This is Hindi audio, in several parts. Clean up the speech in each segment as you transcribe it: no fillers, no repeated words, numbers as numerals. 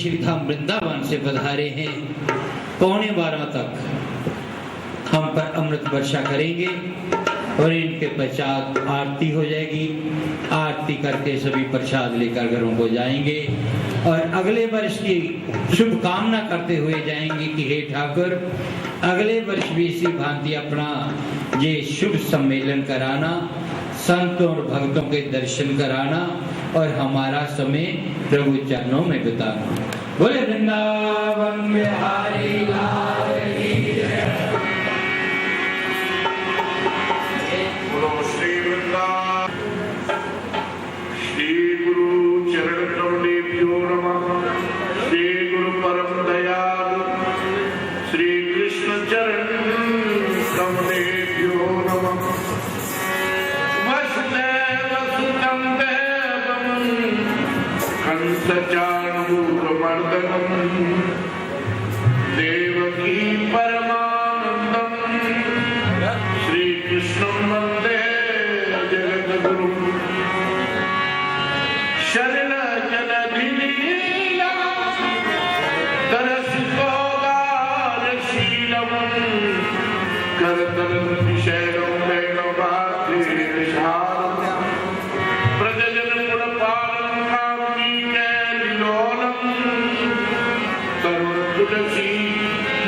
श्री धाम वृंदावन से पधारे हैं। 11:15 तक हम पर अमृत वर्षा करेंगे और इनके पश्चात आरती हो जाएगी। आरती करके सभी प्रसाद लेकर घरों को जाएंगे और अगले वर्ष की शुभकामना करते हुए जाएंगे कि हे ठाकुर, अगले वर्ष भी इसी भांति अपना ये शुभ सम्मेलन कराना, संतों और भक्तों के दर्शन कराना और हमारा समय प्रभु चरणों में बिताना। बोले वृंदावन बिहारी लाल की जय। बोलो श्री वृंदावन श्री गुरु चरण कमलेभ्यो नमः। श्री गुरु परम दयालु श्री कृष्ण चरण कमलेभ्यो नमः। वसुदेव सुतं देवं कंसचाणूरमर्दनम् देवकी परमानंदं श्री कृष्णं वन्दे जगद्गुरुं। शरण जलधिलीला तरसितोदारशीलं करतलशैलं वेणुवाद्येशालं प्रजजन गुणपालं कामनीकैलोलं सर्वतुलसी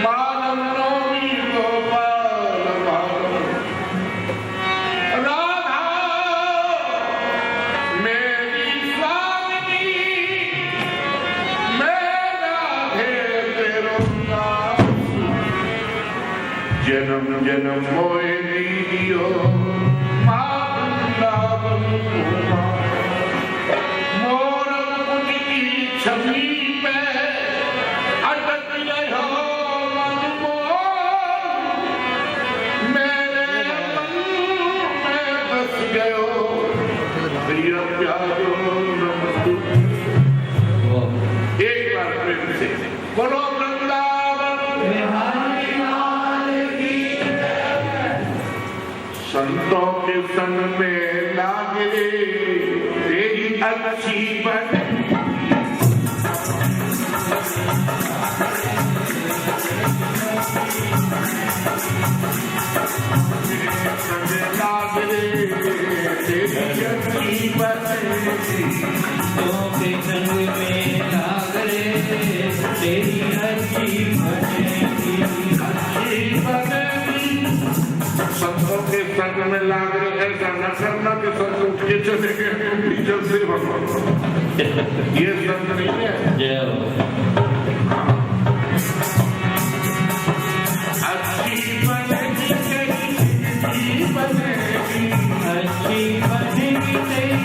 मालं नौमि गोपालपालं। राधा मेरी स्वामिनी मैं राधे तेरो दास। जन्म जन्म मोहे दीदियो माँ वृंदावन कुमार। मोर मुकुट की छवि पे अटक गयो मन मोर। मेरे मन में बस गयो प्रिय प्यारो नमस्तु। एक बार प्रेम से बोलो वृंदावन बिहारी लाल की जय। संतों के संग में लागे तेरी अच्छी बने। संग लागे तेरी अच्छी बने। तो के संग में लाग रे तेरी अच्छी बनेगी, अच्छी बनेगी। संतों के संग में लाग रहे ऐसा न करना कि संत उठ के चले गए जब से भगवान। ये संत नहीं है। जय हो। अच्छी बनेगी तेरी अच्छी बनेगी। अच्छी बनेगी तेरी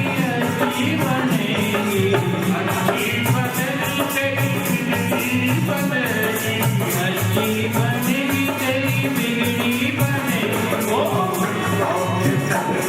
अच्छी बनेगी, अच्छी बनेगी तेरी अच्छी बनेगी। अच्छी बनेगी तेरी बिगड़ी बनेगी। ओ संतों के संग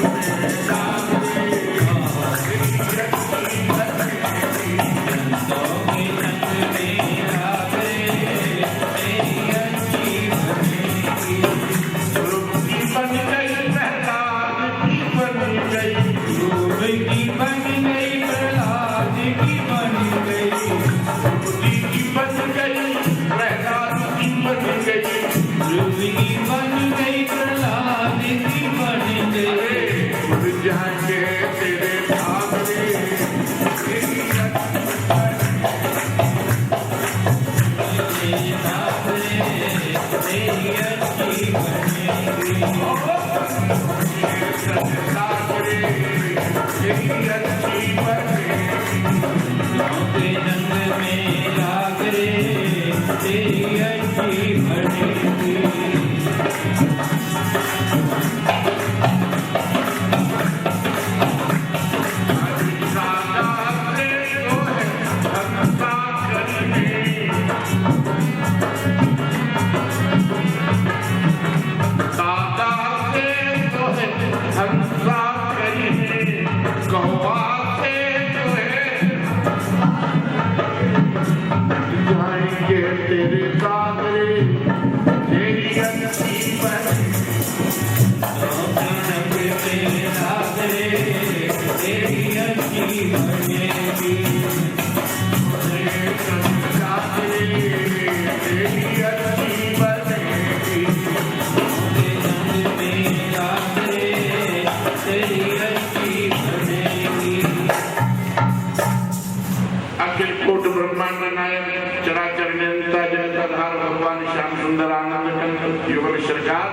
ब्रह्मांड नायक चराचर निरंता जगताधार भगवान श्याम सुंदर आनंद कंद युगल सरकार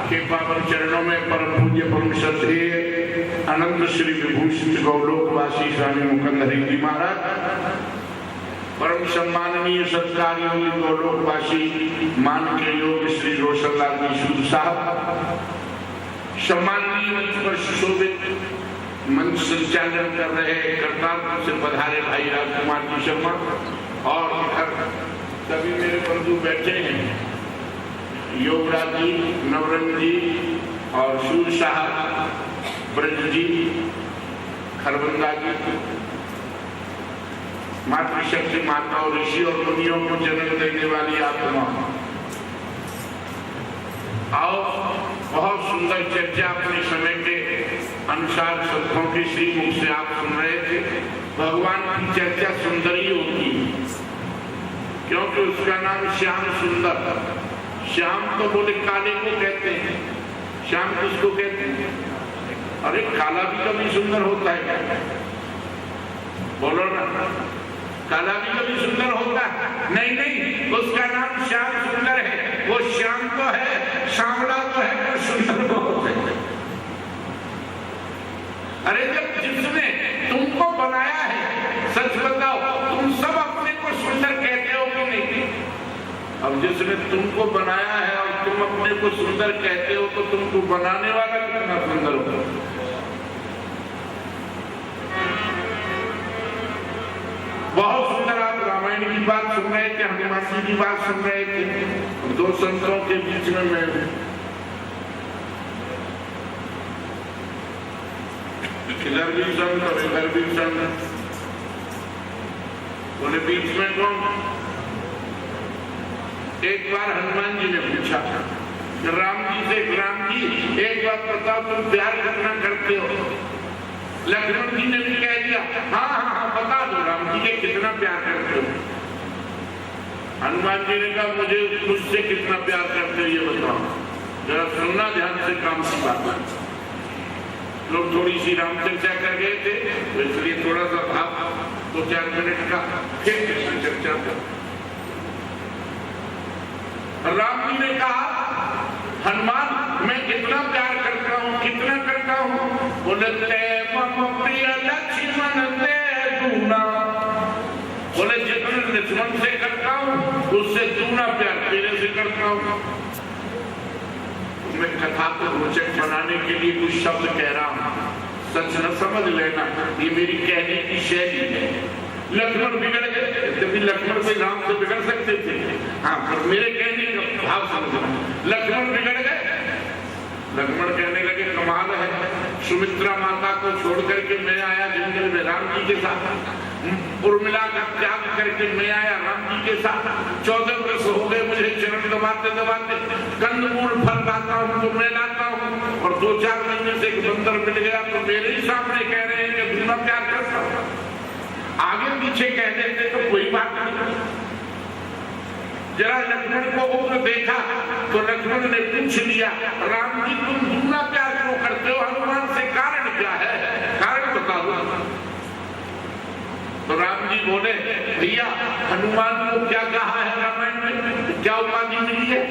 के पावन चरणों में परम पूज्य परम श्रद्धेय अनंत श्री विभूषित गौलोकवासी स्वामी मुकुंद हरि जी महाराज, परम सम्माननीय सत्कार योगी गौलोकवासी मान के योगी श्री रोशनलाल जी सूद साहब, सम्माननीय मंच पर सुशोभित मंच संचालन कर रहे करतारपुर से पधारे भाई राजकुमार जी शर्मा और सभी मेरे बंधु बैठे हैं, योगराज जी, नवरंग जी और सूद साहब, ब्रज जी, खरबंदा जी, मातृशक्ति माता और ऋषि और मुनियों को जन्म देने वाली आत्मा, आओ बहुत सुंदर चर्चा अपने समय के अनुसार सत्यों के श्री मुख से आप सुन रहे थे। भगवान की चर्चा सुंदर ही होती है, क्योंकि उसका नाम श्याम सुंदर। श्याम तो बोले काले को कहते हैं, श्याम किसको कहते हैं? अरे काला भी कभी सुंदर होता है, बोलो ना, काला भी कभी सुंदर होता है? नहीं नहीं, उसका नाम श्याम सुंदर है। वो श्याम तो है, सांवला तो है, पर सुंदर बहुत है। अरे जब जिसने तुमको बनाया है, सच बताओ, तुम सब अपने को सुंदर कहते हो कि नहीं? अब जिसने तुमको बनाया है और तुम अपने को सुंदर कहते हो, तो तुमको बनाने वाला कितना सुंदर होगा? बहुत सुंदर आप रामायण की बात सुन रहे थे, हनुमान जी की बात सुन रहे थे। दो संतों के बीच में मैं इधर भी संत और इधर भी संत, बोले बीच में कौन? एक बार हनुमान जी ने पूछा राम जी से, राम जी एक बात बताओ, तुम प्यार कितना करते हो? लक्ष्मण जी ने भी कह दिया हाँ हाँ हाँ बता दो राम जी के कितना प्यार करते हो। हनुमान जी ने कहा मुझे मुझसे कितना प्यार करते हो ये बताओ, जरा सुनना ध्यान से, काम की बात। लोग थोड़ी सी राम चर्चा कर गए थे, तो इसलिए थोड़ा सा भाव 2-4 मिनट का फिर कृष्ण चर्चा कर। राम जी ने कहा हनुमान मैं कितना प्यार करता हूँ, कितना करता हूँ? बोले मम प्रिय लक्ष्मण ते दूना, बोले जितना लक्ष्मण से करता हूँ उससे दूना प्यार तेरे से करता हूँ। मैं कथा को रोचक बनाने के लिए कुछ शब्द कह रहा हूँ, सच न समझ लेना, ये मेरी कहने की शैली है। लक्ष्मण बिगड़ गए, तभी लक्ष्मण से राम से बिगड़ सकते थे, हाँ, पर मेरे कहने का भाव समझना। लक्ष्मण बिगड़ गए, लक्ष्मण कहने लगे कमाल है, सुमित्रा माता को छोड़ करके मैं आया जंगल में राम जी के साथ, उर्मिला का त्याग करके मैं आया राम जी के साथ, 14 वर्ष हो गए मुझे चरण दबाते दबाते, कंदमूल फल लाता हूँ तो मैं लाता हूँ, और 2-4 महीने से एक बंदर मिल गया तो मेरे ही सामने कह रहे हैं कि दूना प्यार करता हूँ। आगे पीछे कह देते तो कोई बात नहीं। जरा लक्ष्मण को उम्र देखा तो लक्ष्मण ने पूछ लिया राम जी तुम दूना प्यार क्यों करते हो हनुमान से, कारण क्या है, कारण बता दो। तो राम जी बोले भैया हनुमान को क्या कहा है रामायण में, क्या उपाधि मिली है?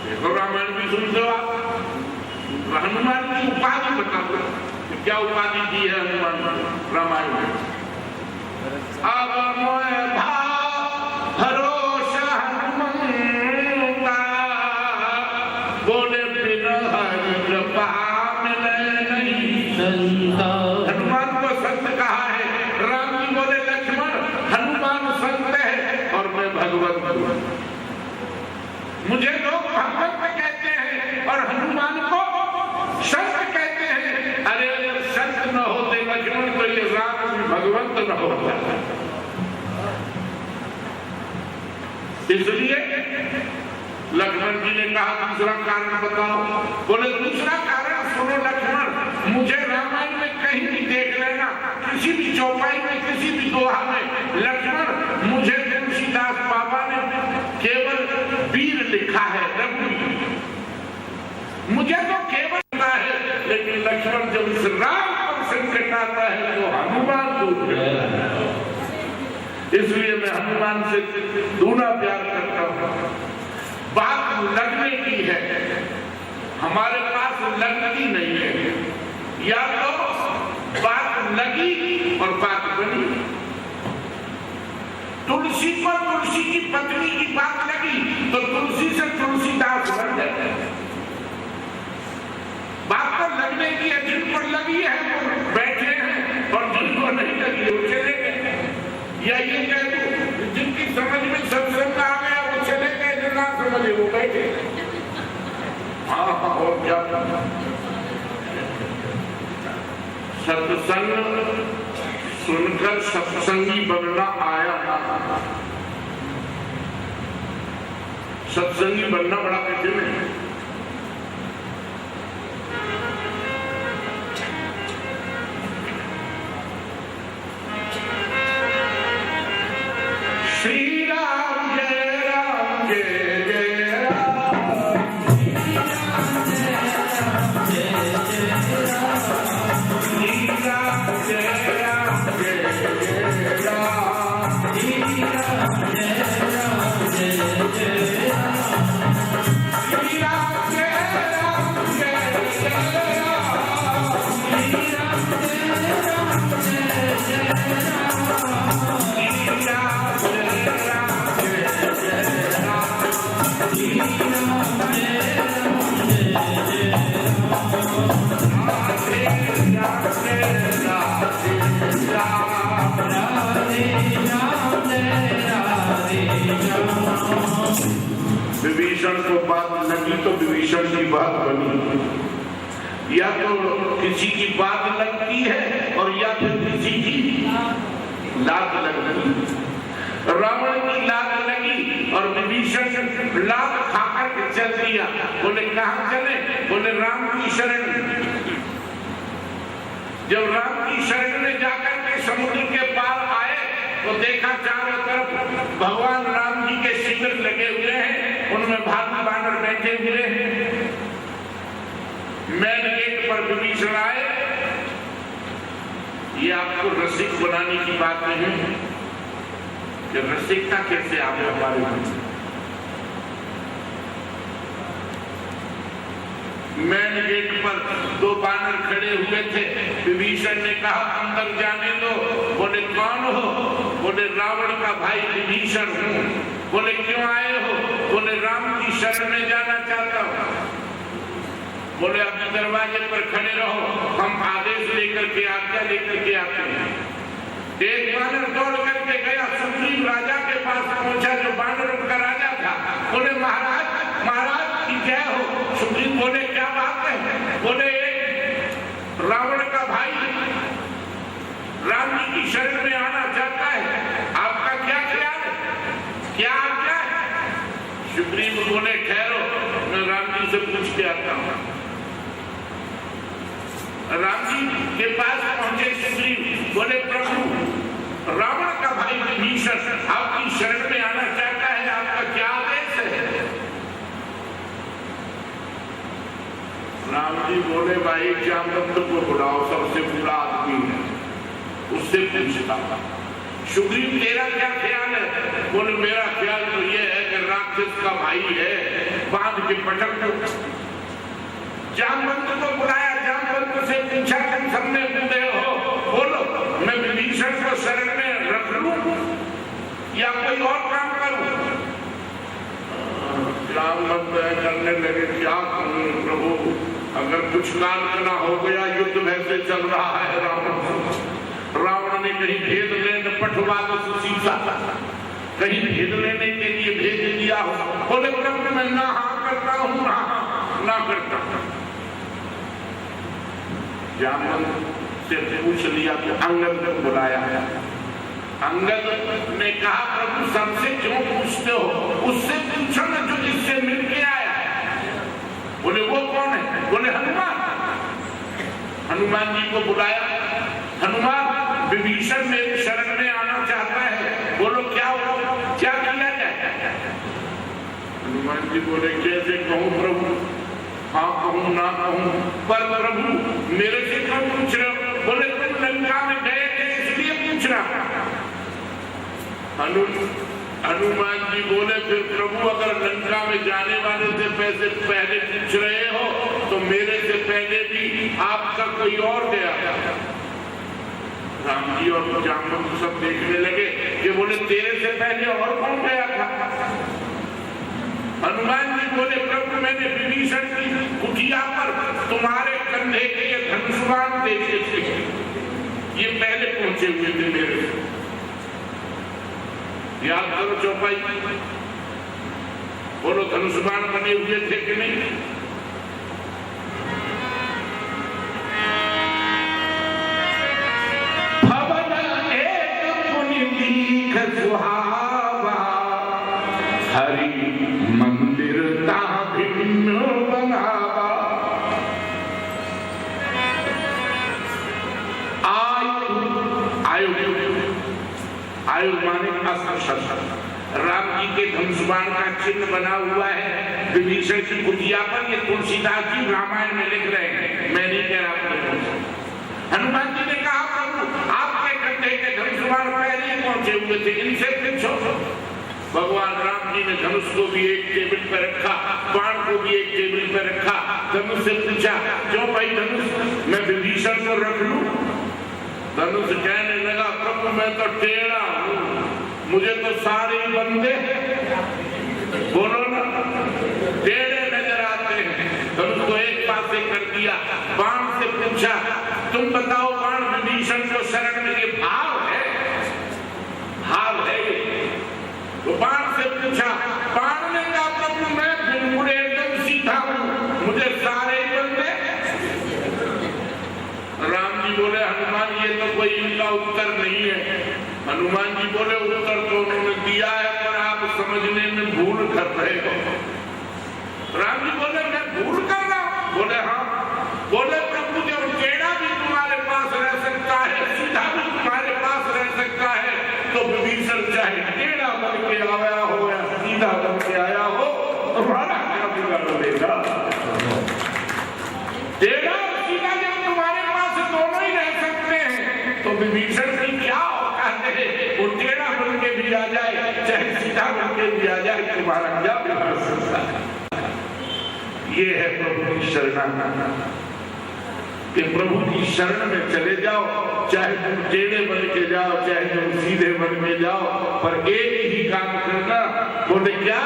देखो रामायण भी सुनते हो आप, हनुमान की उपाधि बताओ, क्या उपाधि दी है हनुमान रामायण में? अब मोए भरोसा हनुमंता, बोले बिना हरि कृपा मिले नहीं संता। हनुमान को संत कहा है, राम जी बोले लक्ष्मण हनुमान संत है और मैं भगवंत हूँ। मुझे लोग भगवंत कहते हैं और हनुमान को संत कहते हैं। अरे अगर संत न होते लक्ष्मण तो ये राम भगवंत न होता। इसलिए लक्ष्मण जी ने कहा दूसरा कारण बताओ। बोले दूसरा कारण सुनो लक्ष्मण, मुझे रामायण में कहीं भी देख लेना, किसी भी चौपाई में, किसी भी दोहा में, लक्ष्मण मुझे तुलसीदास बाबा ने केवल वीर लिखा है, रघुवीर मुझे तो केवल है, लेकिन लक्ष्मण जब इस राम पर संकट आता है तो हनुमान को इसलिए मैं हनुमान से दूना प्यार करता हूँ। बात लगने की है, हमारे पास लगती नहीं है। या तो बात लगी और बात बनी। तुलसी को तुलसी की पत्नी की बात लगी तो तुलसी से तुलसीदास बन गए। बात तो लगने की है, जिन पर लगी है वो बैठे हैं और जिनको नहीं लगी वो चले गए। या ये कह दूं, जिनकी समझ में सत्संग आ गया वो चले गए, जो ना समझे वो बैठे। हाँ और क्या, सत्संग सुनकर सत्संगी बनना आया। सत्संगी बनना बड़ा कठिन है। श्री राम जय राम जय जय राम, श्री राम जय राम जय जय राम, श्री राम जय राम जय जय राम, श्री राम जय राम जय जय राम, श्री राम जय राम जय जय राम, श्री राम जय राम जय जय राम, श्री राम विभीषण को बात लगी तो विभीषण की बात बनी। या तो किसी की बात लगती है और या फिर किसी की लात लगती। रावण की लात लगी और विभीषण लात खाकर के चल दिया। बोले कहां चले? बोले राम की शरण। जब राम की शरण में जाकर के समुद्र के पार आए तो देखा चारों तरफ भगवान राम जी के शिविर लगे हुए हैं, उनमें भालू बानर बैठे हुए हैं। मैन गेट पर विभीषण आए। ये आपको रसिक बनाने की बात नहीं है कि रसिकता कैसे आ गई हमारे में। मैन गेट पर दो बानर खड़े हुए थे। विभीषण ने कहा अंदर जाने दो। बोले कौन हो? बोले रावण का भाई विभीषण हूँ। बोले क्यों आए हो? बोले राम की शरण में जाना चाहता हूँ। बोले अपने दरवाजे पर खड़े रहो, हम आदेश लेकर के आज्ञा लेकर के आते हैं। एक बानर दौड़ करके गया, सुग्रीव राजा के पास पहुंचा जो बानरों का राजा था। बोले महाराज महाराज की जय हो। सुग्रीव बोले क्या बात है? बोले रावण का भाई राम जी की शरण में आना चाहता है, आपका क्या ख्याल है? क्या आज्ञा है? सुग्रीव बोले ठहरो, मैं राम जी से पूछ के आता हूँ। राम जी के पास पहुंचे सुग्रीव। बोले प्रभु रावण का भाई विभीषण आपकी शरण में आना चाहता है, आपका क्या आदेश है? राम जी बोले भाई जामवंत को बुलाओ, सबसे बुरा आदमी है, उससे पूछता। सुग्रीव तेरा क्या ख्याल है? बोले मेरा ख्याल तो ये है कि राक्षस का भाई है, बांध के पटक दो। जामवंत को बुलाया, जामवंत से पूछा तुम सबने बूढ़े हो, बोलो मैं विभीषण को शरण में रख लूं या कोई और काम करूं? जामवंत करने लगे क्या करूं प्रभु, अगर कुछ काल ना हो गया, युद्ध वैसे चल रहा है। रावण ने कहीं भेद लेने पठवा तो सीता कहीं भेद लेने के लिए भेज दिया हो। बोले प्रभु मैं ना हाँ करता हूँ ना करता। जामवंत से पूछ लिया तो अंगद को बुलाया। अंगद ने कहा प्रभु सबसे क्यों पूछते हो? उससे पूछो ना जो जिससे मिलके आया है। बोले वो कौन है? बोले हनुमान। हनुमान जी को बुलाया। हनुमान विभीषण मेरी शरण में आना चाहता है, बोलो क्या किया जाए? हनुमान जी बोले कैसे कहूँ प्रभु, हाँ कहूँ ना कहूँ, पर प्रभु मेरे से क्यों पूछ रहे हो? बोले तुम लंका में गए थे इसलिए पूछना। हनुमान जी बोले, फिर प्रभु अगर लंका में जाने वाले से पैसे पहले पूछ रहे हो तो मेरे से पहले भी आपका कोई और गया। राम जी और जामवंत सब देखने लगे कि बोले तेरे से पहले और कौन गया था। हनुमान जी बोले, प्रभु मैंने विभीषण की कुटिया पर तुम्हारे कंधे के धनुष बाण देखे थे, ये पहले पहुंचे हुए थे मेरे से। याद करो चौपाई, बोलो धनुष बाण बने हुए थे कि नहीं। भवन एक पुनि दीख सुहावा, हरि मंदिर ता भिन्न बनावा। आयु माने राम जी के धनुष बाण का चिन्ह बना हुआ है विभीषण की कुटिया पर। ये तुलसीदास जी रामायण में लिख रहे हैं, मैं नहीं कह रहा। हनुमान जी ने कहा, प्रभु आपके कंधे के धनुष बाण पहले पहुंचे हुए थे, इनसे पूछो। भगवान राम जी ने धनुष को भी एक टेबल पर रखा, बाण को भी एक टेबल पर रखा। धनुष से पूछा, क्यों भाई धनुष मैं विभीषण को रख लूं। धनुष कहने लगा, प्रभु मैं तो टेढ़ा हूं, मुझे तो सारे बंदे बोलो ना टेढ़े नजर आते हैं। धनुष को एक पास से कर दिया। बाण से पूछा, तुम बताओ बाण विभीषण को शरण में ये भाव है, भाव है। तो बाण से पूछा, बाण ने कहा, प्रभु मैं बिल्कुल एकदम सीधा हूं, मुझे सारे बंदे। राम जी बोले, हनुमान ये तो कोई इनका उत्तर नहीं है। हनुमान जी बोले, उत्तर तो उन्होंने दिया है पर आप समझने में भूल कर रहे हो। राम जी बोले, मैं भूल कर रहा हूं। बोले हाँ। बोले, प्रभु जब टेढ़ा भी तुम्हारे पास रह सकता है, सीधा भी तुम्हारे पास रह सकता है, तो विभीषण चाहे टेढ़ा बन के आया हो या सीधा बन के आया हो, तुम्हारा क्या बिगाड़ देगा। टेढ़ा और सीधा जब तुम्हारे पास दोनों ही रह सकते हैं तो विभीषण की क्या औकात है। वो टेढ़ा बन के भी आ जाए, चाहे सीधा बन के भी आ जाए, तुम्हारा क्या बिगाड़ सकता है। ये है प्रभु की शरण, कि प्रभु की शरण में चले जाओ, चाहे तुम टेढ़े बन के जाओ, चाहे तुम सीधे बन के जाओ, पर एक ही काम करना। बोले क्या,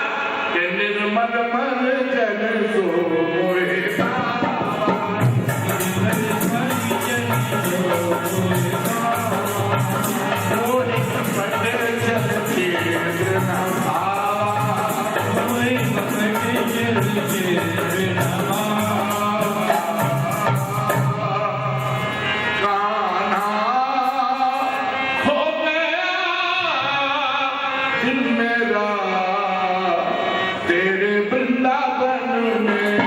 कहने मन मन जन सो मोहे तेरे वृंदावन में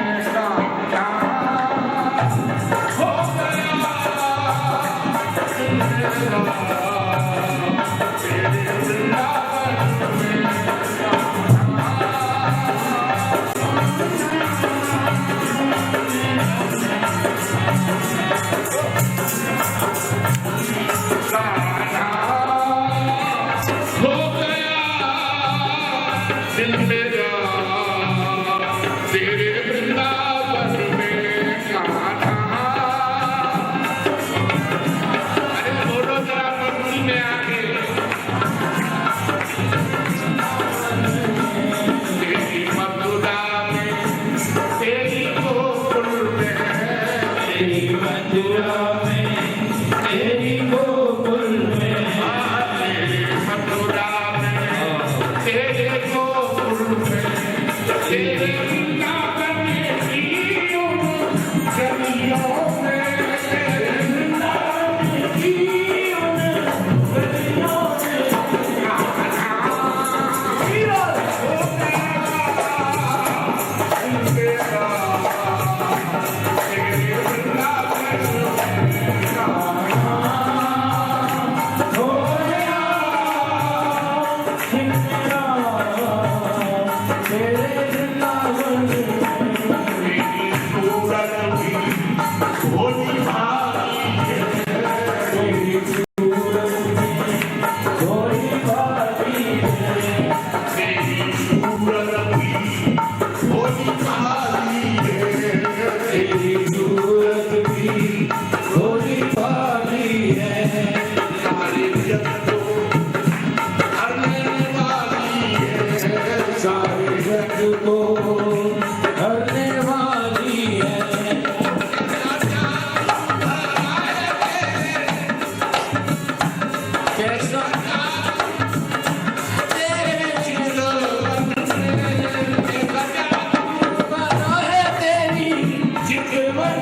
को हरने वाली है। कैसा तेरे चिलो बना है तेरी चितवन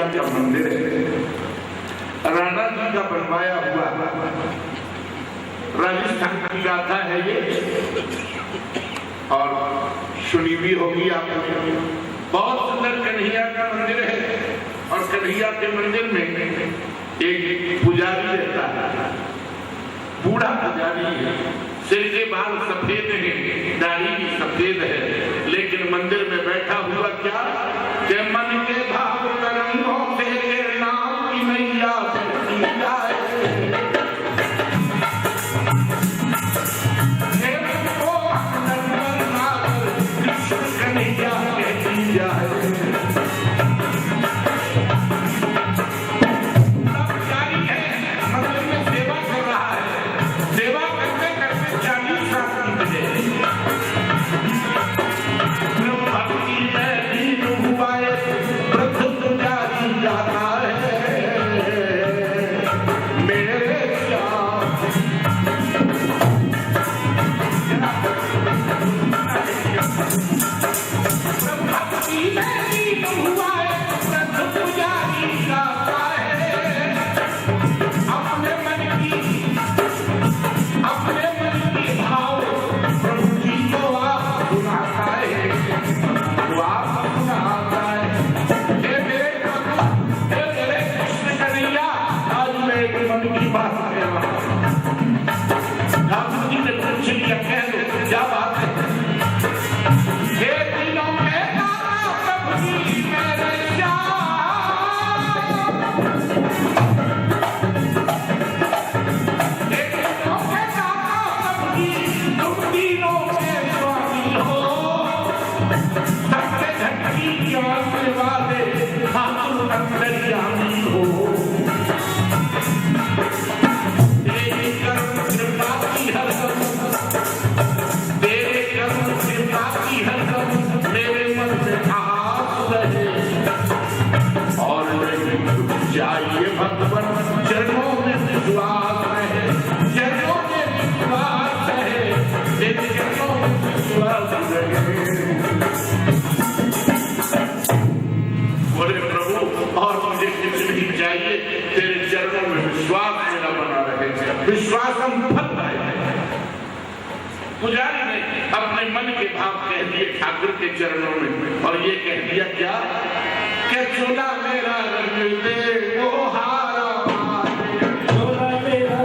का मंदिर है, राणा जी का बनवाया हुआ, राजस्थान की गाथा है ये, और सुनी भी होगी आपने। बहुत सुंदर कन्हैया का मंदिर है, और कन्हैया के मंदिर में एक पुजारी रहता है, बूढ़ा पुजारी है, सिर के बाल सफेद हैं, दाढ़ी भी सफेद है, लेकिन मंदिर में बैठा हुआ क्या के मन के भाव तरंगों से के नाम की मैया कन्हैया कहती जाए। पुजारी ने अपने मन के भाव कह दिए ठाकुर के चरणों में, और ये कह दिया क्या कि चोला मेरा रंग दे वो हारा, चोला मेरा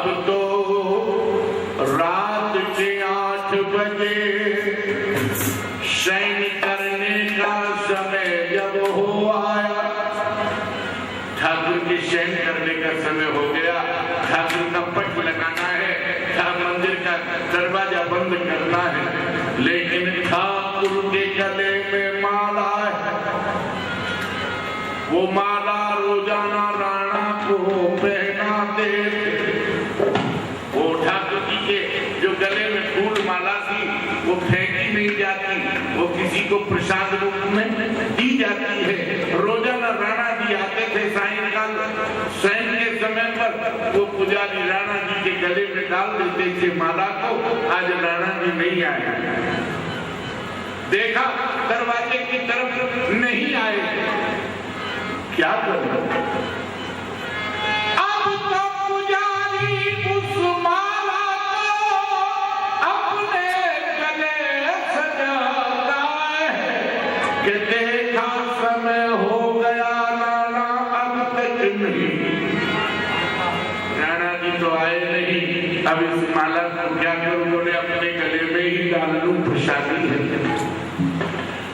अब तो रात के 8 बजे शयन करने का समय जब हो आया, ठाकुर के शयन करने का समय हो गया। ठाकुर का पट लगाना है, मंदिर का दरवाजा बंद करना है, लेकिन ठाकुर के गले में माला है। वो माला रोजाना राणा को पहनाते। वो ठाकुर जी के जो गले में फूल माला थी वो फेंकी नहीं जाती, वो किसी को प्रसाद रूप में दी जाती है। रोजाना राणा जी आते थे सायंकाल शयन के समय पर, वो पुजारी राणा जी के गले में डाल देते थे माला को। आज राणा जी नहीं आए, देखा दरवाजे की तरफ नहीं आए, क्या करें? अब तो पुजारी उस माला को अपने गले सजाता है कि देखा समय हो गया, राणा अब तक नहीं। राणा जी तो आए नहीं, अब इस माला को क्या करूं? बोले अपने गले में ही डाल लूं, प्रसादी है।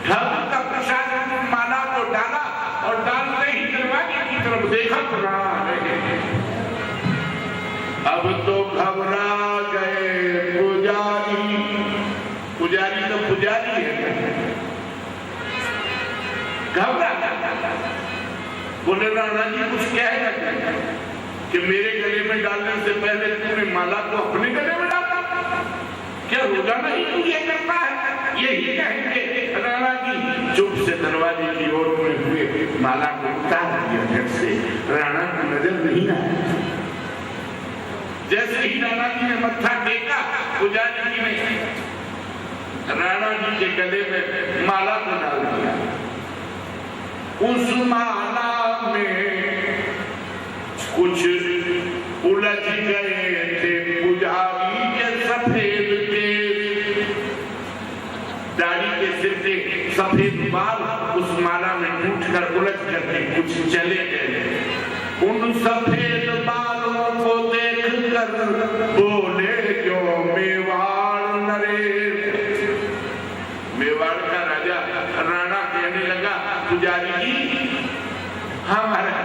ठाकुर का प्रसाद माला को डाला और डालते ही दरवाजे की तरफ देखा तो राणा आ गए। अब तो घबरा गए पुजारी। पुजारी तो पुजारी है, घबरा। बोले राणा जी कुछ क्या है कि मेरे गले में डालने से पहले तूने माला को अपने गले में डाला? क्या रोजाना ही तू ये करता है? यही कहेंगे। राणा जी चुप से दरवाजे की ओर में हुए, माला को उतार दिया झट से। राणा की नजर नहीं आया। जैसे ही राणा जी ने मत्था टेका, पुजारी जी ने राणा जी के गले में माला को डाल दिया। उस माला में कुछ उलझ गए थे पुजारी के सफेद के, दाढ़ी के सिर के सफेद बाल उस माला में टूटकर उलझ करके कुछ चले गए। उन सफेद बालों को देखकर बोले जो मेवाड़ नरेश। मेवाड़ का राजा राणा कहने लगा, पुजारी जी हमारा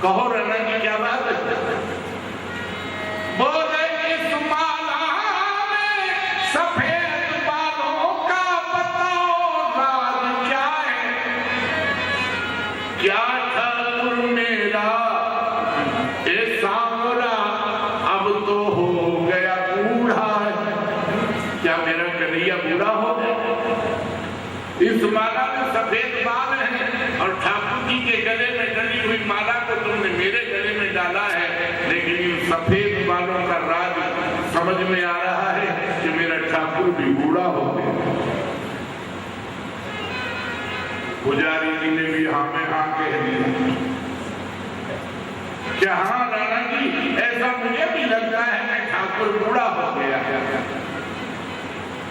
कहो राणा जी क्या बात है? बोले इस माला में सफेद बालों का बताओ राज क्या है? क्या ठाकुर मेरा ये सांवरा अब तो हो गया बूढ़ा है? क्या मेरा कन्हैया बूढ़ा हो गया? इस माला में सफेद बाल है और ठाकुर जी के गले में डली हुई माला को तुमने मेरे गले में डाला है, लेकिन इन सफेद बालों का राज समझ में आ रहा है कि मेरा ठाकुर भी बूढ़ा हो गया। पुजारी जी ने भी हाँ में हाँ कह दिया। क्या हाँ राणा जी, ऐसा मुझे भी लगता है कि ठाकुर बूढ़ा हो गया।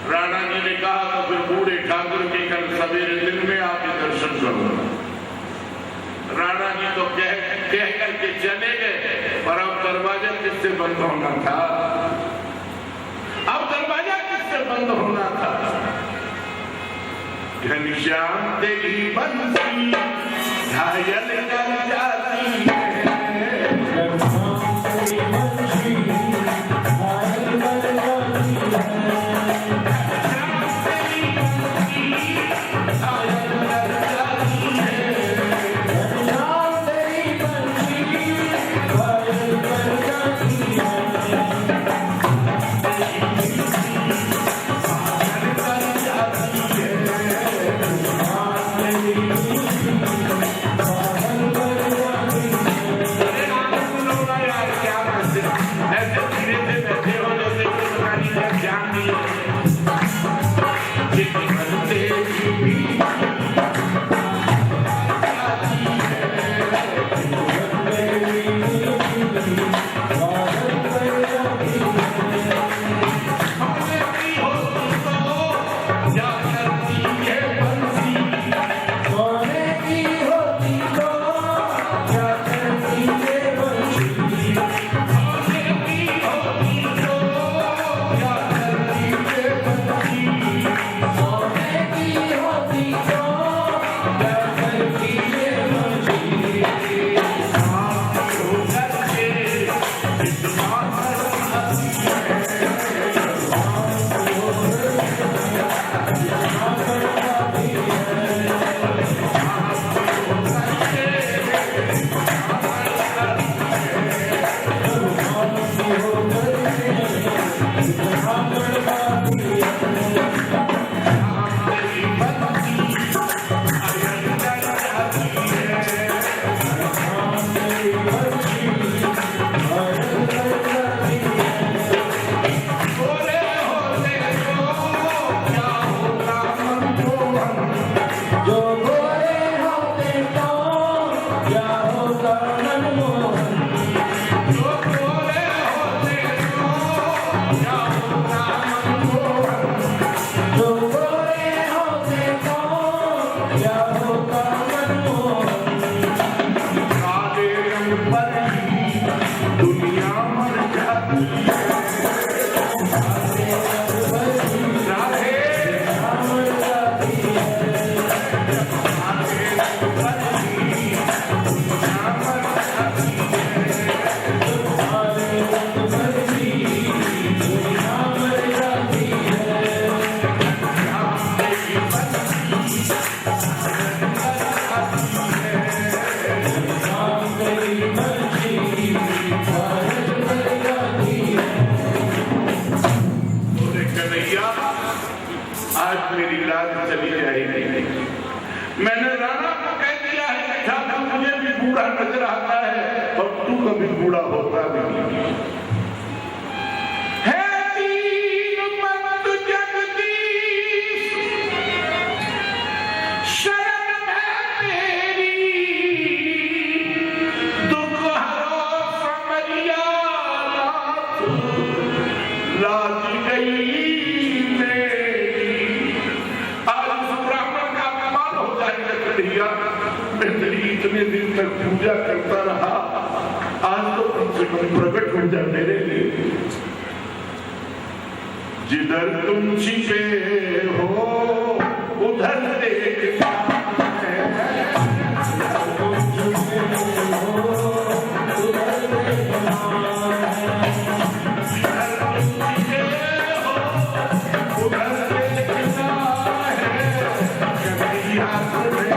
राणा जी ने कहा तो फिर बूढ़े ठाकुर के कल सवेरे दिन में आके दर्शन करूंगा। राणा जी तो कह करके चले गए, पर अब दरवाजा किससे बंद होना था? अब दरवाजा किससे बंद होना था? घनश्याम तेरी बंसी घायल कर जाती है। पूरा होता नहीं है। दीनबंध जगदीश शरण है तेरी, दुख हरो समरिया नाथ, लाज गई मेरी। आज उस ब्राह्मण का अपमान हो जाएगा कन्हैया, मैं तेरी इतने दिन तक पूजा करता रहा, आज तो कम से कम प्रकट हो जा मेरे लिए। जिधर तुम छिपे हो उधर देखना है, तुम छिपे हो उधर देखना है, जिधर तुम छिपे हो उधर देखना है, कन्हैया तुम्हें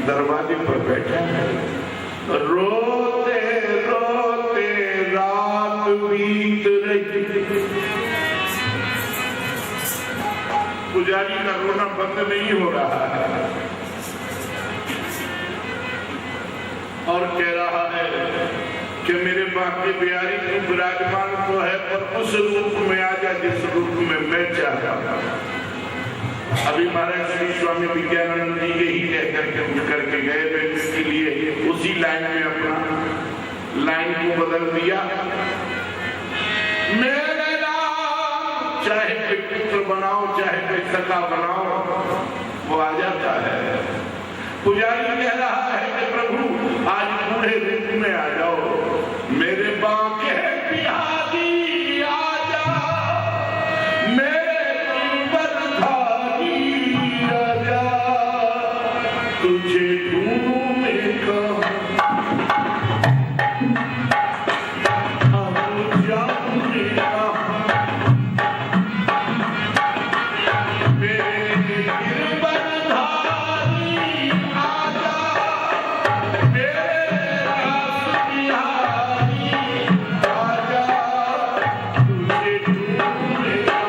दरवाजे पर बैठा है, रोते रोते रात बीत रही। पुजारी का रोना बंद नहीं हो रहा है और कह रहा है कि मेरे बाकी बिहारी तू विराजमान तो है, पर उस रूप में आ जा जिस रूप में मैं चाहता हूं। अभी महाराज श्री स्वामी विज्ञानानंद जी यही कह करके उठ करके गए, बेटे के लिए उसी लाइन में अपना लाइन को बदल दिया। मेरे नाम चाहे कोई पुत्र बनाओ चाहे कोई सखा बनाओ, वो आ जाता है। पुजारी कह रहा है कि प्रभु आज बूढ़े रूप में आ जाओ, मेरे बाके बिहारी आ जा, तुझे ढूंढेगा हम जाऊंगा, मेरे गिरबधारी आजा, मेरे रास बिहारी आजा, तुझे ढूंढेगा हम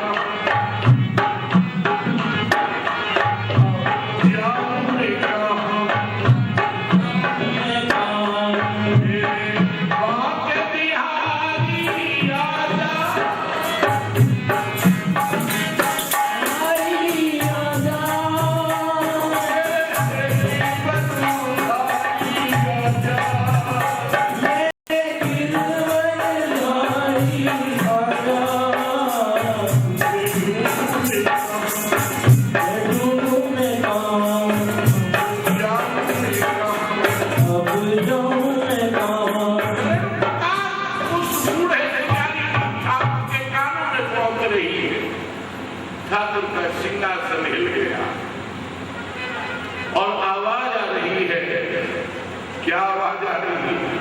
जाऊंगा। क्या आवाज आ रही है?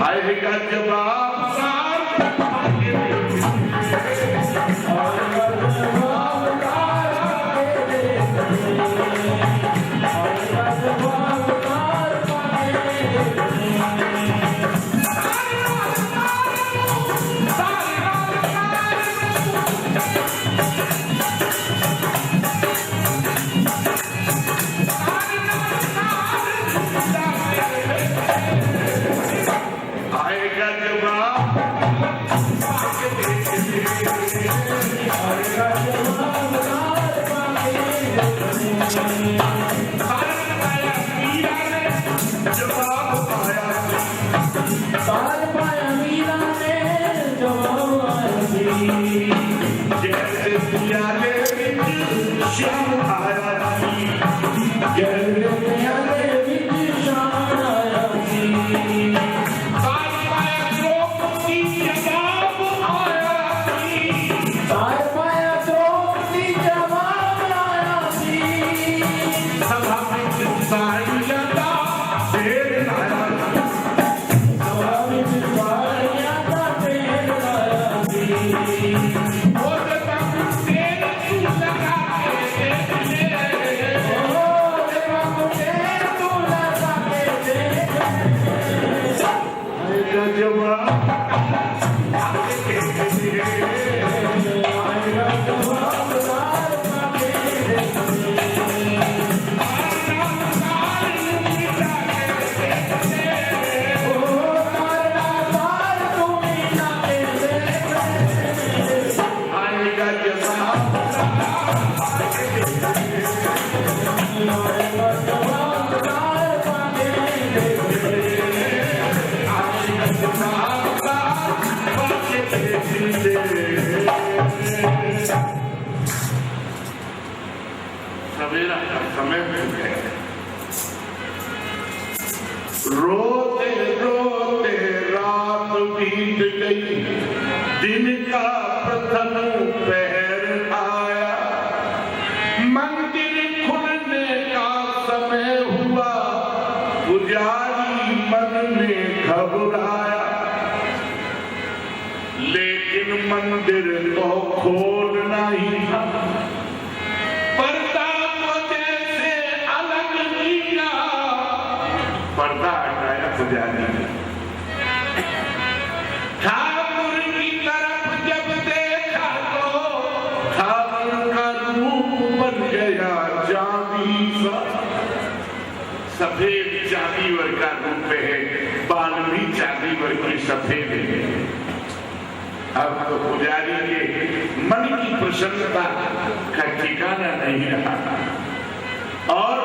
आएगा जवाब सवेरा का समय मिल गया। रोते रोते रात बीत गई, दिन का प्रथम पहर आया, मंदिर खुलने का समय हुआ, पुजारी मन में घबराया, लेकिन मंदिर तो खोलना ही था। पर्दा हटाया पुजारी ने, ठाकुर की तरफ जब देखा तो ठाकुर का रूप बन गया चांदी सा। सफेद चांदीवर का रूप है, बाल भी चांदीवर की सफेद है। अब तो पुजारी के मन की प्रसन्नता का ठिकाना नहीं रहा और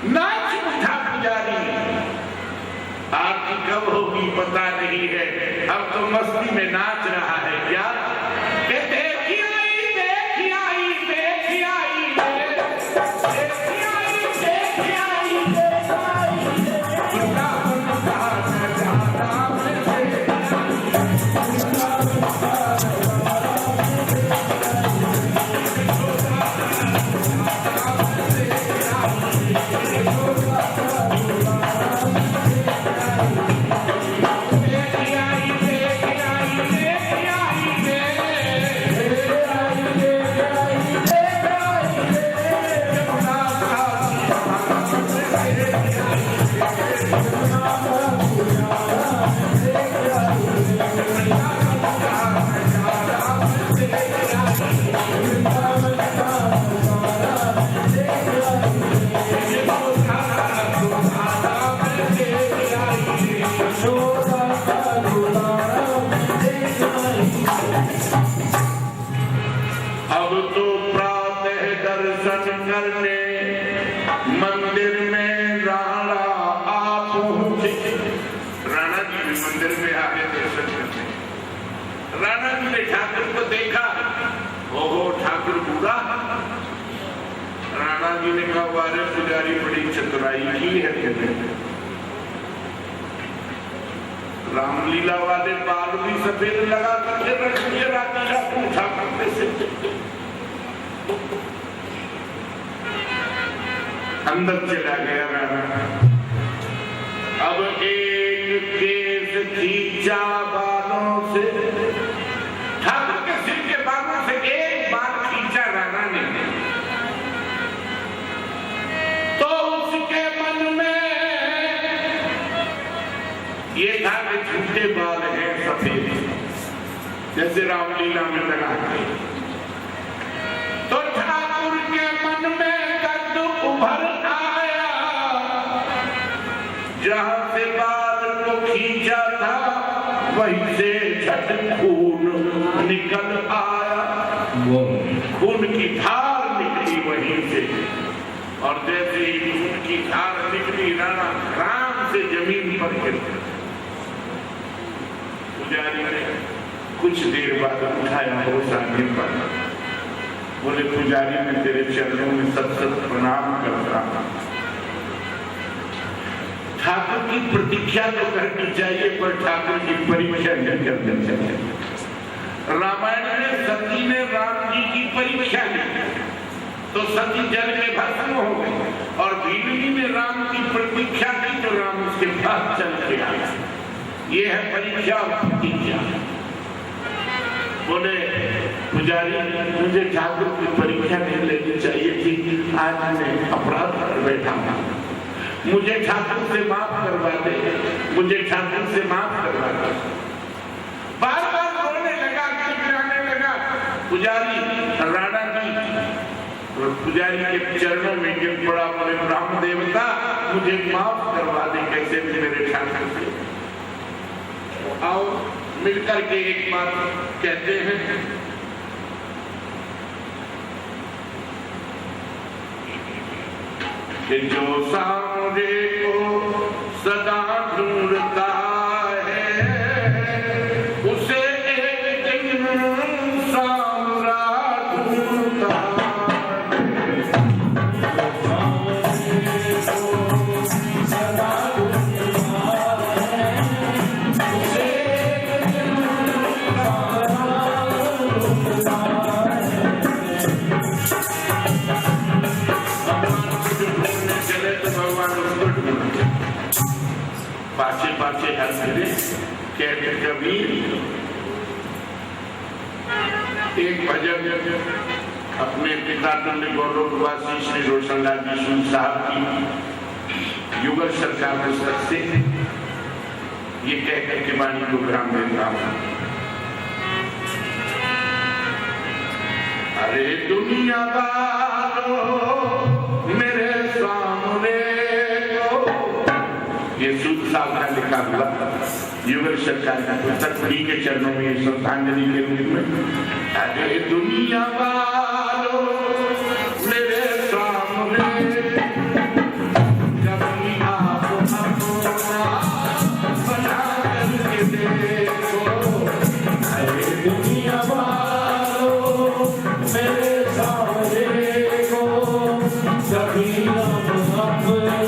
नाच उठा पुजारी। आरती कब होगी पता नहीं है, अब तो मस्ती में नाच रहा है। क्या करने मंदिर में राणा आ पहुंचे। राणा जी भी मंदिर में आगे दर्शन करने। राणा जी ने ठाकुर को देखा, ओहो ठाकुर बूढ़ा। राणा जी ने कहा वारे पुजारी बड़ी चतुराई की है तेरे। रामलीला वाले बाल भी सफेद लगा करके रख दिए, रामलीला को उठा करते से अंदर चला गया राणा। अब एक केस खींचा बालों से, ठाकुर के सिर के बालों से एक बाल खींचा राणा ने, तो उसके मन में ये था कि झूठे बाल हैं सफेद, जैसे रामलीला में लगाते। तो ठाकुर के मन में दर्द उभर आया, जहां से बाल को खींचा था वहीं से झट खून निकल आया। खून की धार निकली वहीं से, और जैसे ही खून की धार निकली राणा राम से जमीन पर गिर गया। पुजारी ने कुछ देर बाद उठाया होश आने पर, बोले पुजारी मैं तेरे चरणों में सत सत प्रणाम करता हूं। ठाकुर की प्रतीक्षा तो करनी चाहिए, पर ठाकुर की परीक्षा नहीं करनी चाहिए। रामायण में सती ने राम जी की परीक्षा ली तो सती जल में भस्म हो गई, और भीलनी ने राम की प्रतीक्षा की तो राम उसके पास चल के आया। ये है परीक्षा और प्रतीक्षा। बोले पुजारी मुझे ठाकुर की परीक्षा नहीं लेनी चाहिए थी, आज मैं अपराध कर बैठा हूं, मुझे ठाकुर से माफ करवा दे, मुझे ठाकुर से माफ करवा दे। बार बार रोने लगा, गिड़गिड़ाने लगा। पुजारी राणा जी पुजारी के चरणों में गिर पड़ा, बोले ब्रह्म देवता मुझे माफ करवा दे, कैसे भी मेरे ठाकुर से। आओ मिलकर के एक बात कहते हैं, कि जो सामने को सदा ढूंढता है उसे एक दिन सामरा ढूंढता पाछे पाछे हर करे कहते कबीर। एक भजन अपने पिता गोलोकवासी श्री रोशनलाल जी साहब की युगल सरकार पुस्तक से ये कह करके वाणी को विराम देता हूं। अरे दुनिया वालों मेरे सामने ये सूद साहब का लिखा हुआ युगल सरकार का पुस्तक, उन्हीं के चरणों में श्रद्धांजलि के रूप में। अरे दुनिया वालों मेरे सामने कभी आप अपना बना करके देखो। अरे दुनिया वालों मेरे सामने को कभी आप अपना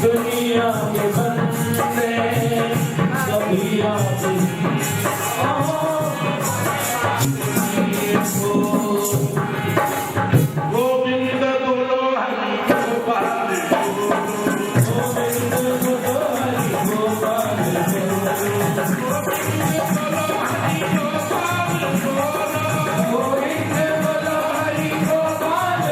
दुनिया के बंदे कभी आते गोविंद बोलो हरि गोपाल गोविंद बोलो हरि गोपाल गोविंद बोलो हरि गोपाल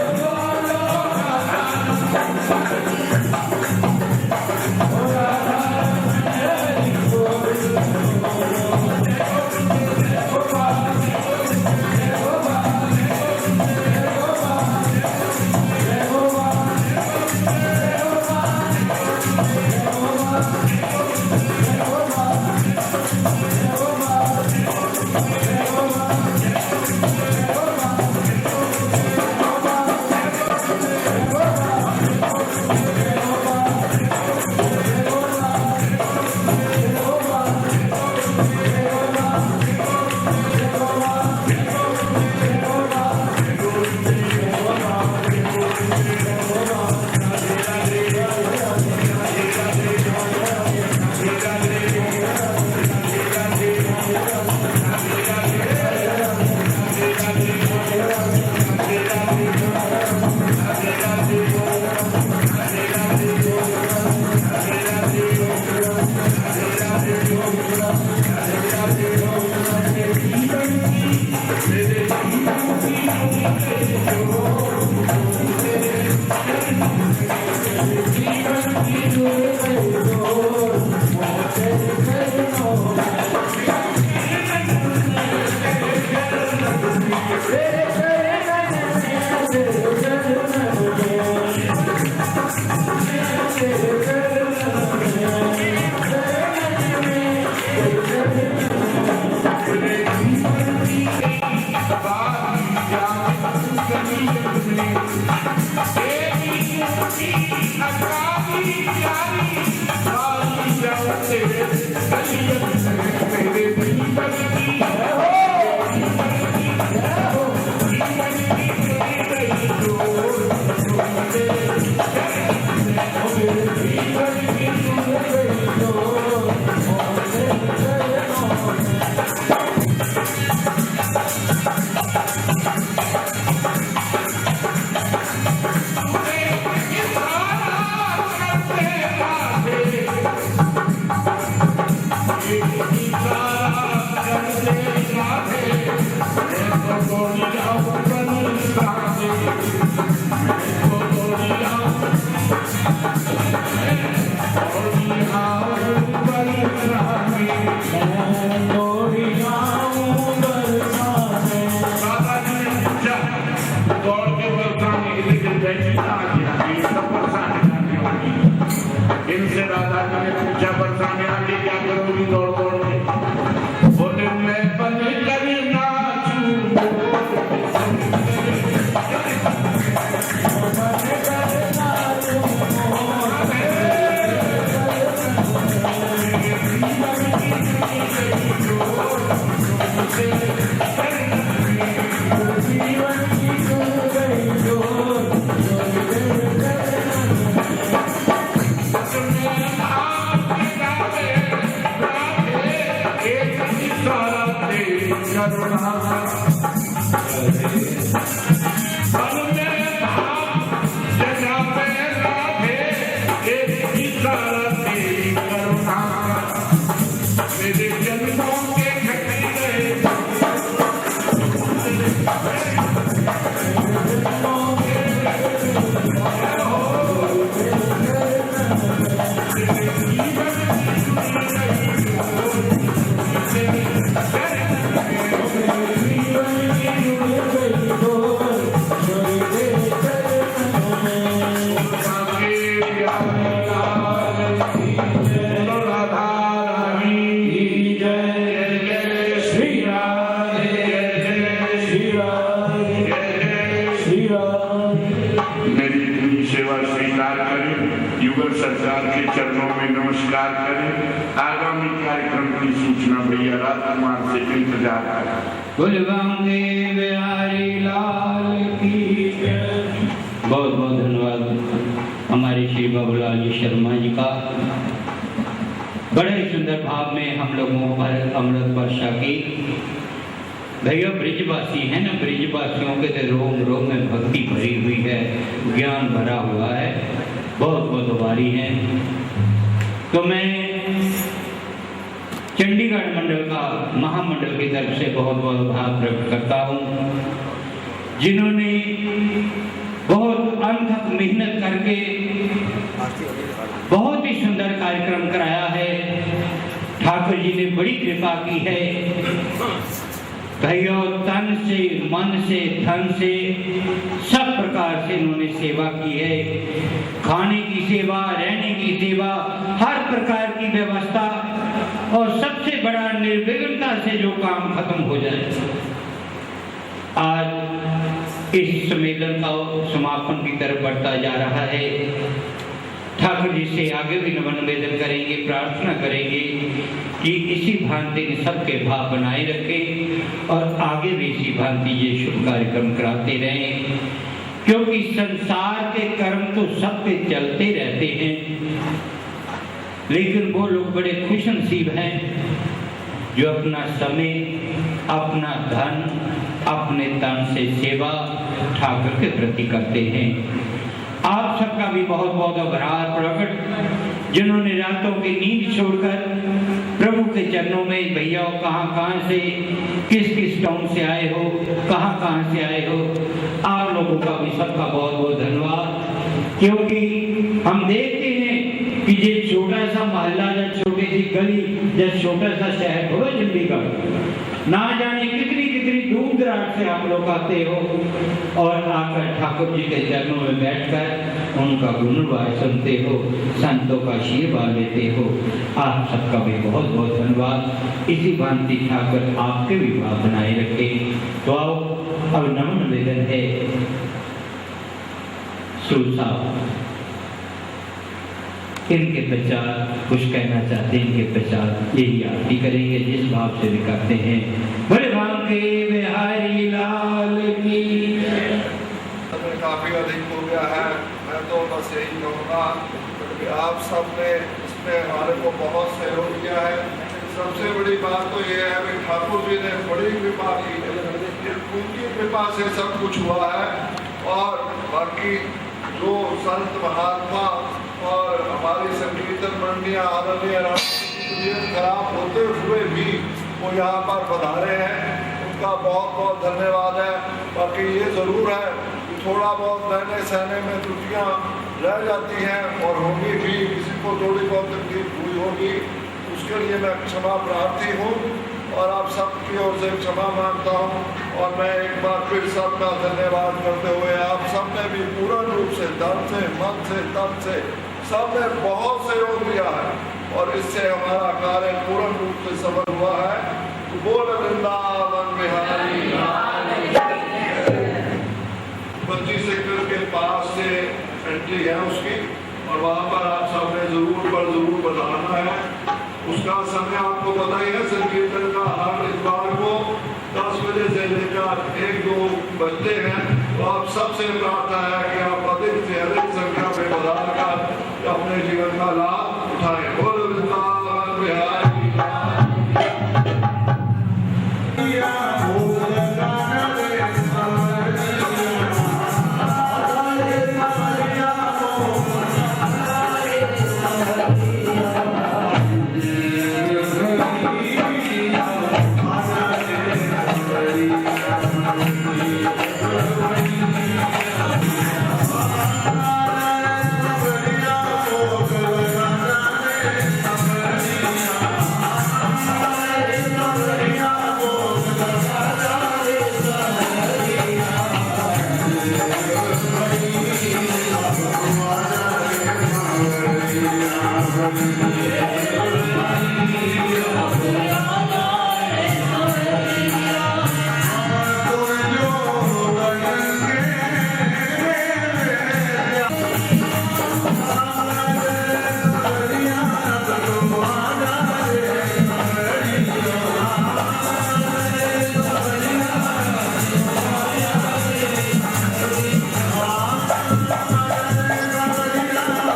इनसे दादाजी ने पूछा बरसाने आगे क्या करोगी दौड़ दौड़ के बोले मैं बन कर नाचूं युगल सरकार के चरणों में नमस्कार करें। आगामी कार्यक्रम की सूचना भैया राजकुमार से इंतजार करें। कुलवंदे बिहारी लाल की जय। बहुत बहुत धन्यवाद। बाबूलाल जी शर्मा जी का बड़े सुंदर भाव में हम लोगों पर अमृत वर्षा की। भैया ब्रिजवासी है ना, ब्रिजवासियों के तो रोम रोम में भक्ति भरी हुई है, ज्ञान भरा हुआ है, बहुत बहुत आभारी हैं। तो मैं चंडीगढ़ मंडल का महामंडल की तरफ से बहुत बहुत आभार प्रकट करता हूँ, जिन्होंने बहुत अनथक मेहनत करके बहुत ही सुंदर कार्यक्रम कराया है। ठाकुर जी ने बड़ी कृपा की है। भैया तन से, मन से, धन से, सब प्रकार से इन्होंने सेवा की है। खाने की सेवा, रहने की सेवा, हर प्रकार की व्यवस्था, और सबसे बड़ा निर्विघ्नता से जो काम खत्म हो जाए। आज इस सम्मेलन का समापन की तरफ बढ़ता जा रहा है। ठाकुर जी से आगे भी नमन निवेदन करेंगे, प्रार्थना करेंगे कि इसी भांति सबके भाव बनाए रखें और आगे भी इसी भांति ये शुभ कार्यक्रम कराते रहें, क्योंकि संसार के कर्म तो सब पे चलते रहते हैं, लेकिन वो लोग बड़े खुशनसीब हैं जो अपना समय, अपना धन, अपने तन से सेवा ठाकुर के प्रति करते हैं। आप सबका भी बहुत बहुत आभार प्रकट, जिन्होंने रातों की नींद छोड़कर प्रभु के चरणों में, भैया कहाँ से, किस किस टाउन से आए हो, कहाँ से आए हो, आप लोगों का भी सबका बहुत बहुत धन्यवाद। क्योंकि हम देखते हैं कि ये छोटा सा मोहल्ला या छोटी सी गली या छोटा सा शहर थोड़ा चंडीगढ़, ना जाने कितनी कितनी दूर दराज से आप लोग आते हो और आकर ठाकुर जी के चरणों में बैठकर उनका गुणगान सुनते हो, संतों का आशीर्वाद लेते हो। आप सबका भी बहुत बहुत धन्यवाद। इसी भांति ठाकुर आपके भी भाव बनाए रखे। तो आओ, अब नमन निवेदन है। सूर साहब इनके पश्चात कुछ कहना चाहते हैं, इनके पश्चात यही आरती करेंगे जिस भाव से भी करते हैं। बड़े भाव के बिहारी लाल की। काफी अधिक हो गया है। मैं तो बस यही कहूँगा कि आप सब ने इसमें हमारे को बहुत सहयोग किया है। सबसे बड़ी बात तो ये है कि ठाकुर जी ने बड़ी कृपा की है, उनकी कृपा से सब कुछ हुआ है। और बाकी जो संत महात्मा और हमारी संकीर्तन मंडलियाँ आदरणीय तबीयत खराब होते हुए भी वो यहाँ पर पधारे हैं, उनका बहुत बहुत धन्यवाद है। बाकी ये ज़रूर है कि थोड़ा बहुत रहने सहने में त्रुटियाँ रह जाती हैं और होगी भी, किसी को थोड़ी बहुत तकलीफ हुई होगी, उसके लिए मैं क्षमा प्रार्थी हूँ और आप सबकी ओर से क्षमा मांगता हूँ। और मैं एक बार फिर सबका धन्यवाद करते हुए आप सब ने भी पूर्ण रूप से, धन से, मन से, तन से सबने बहुत सहयोग दिया है और इससे हमारा कार्य पूर्ण रूप से सफल हुआ है। तो बोल वृंदावन बिहारी। 25 सेक्टर के पास से एंट्री है उसकी, और वहाँ पर आप सबने जरूर बताना है। उसका समय आपको पता ही है, संकीर्तन का हर इतवार को 10 बजे से लेकर 1-2 बजते हैं। तो आप सबसे प्रार्थना है कि आप अधिक से अधिक संख्या में पधार कर अपने जीवन का लाभ उठाएं। बोल वृंदावन बिहारी।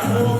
Oh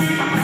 हरि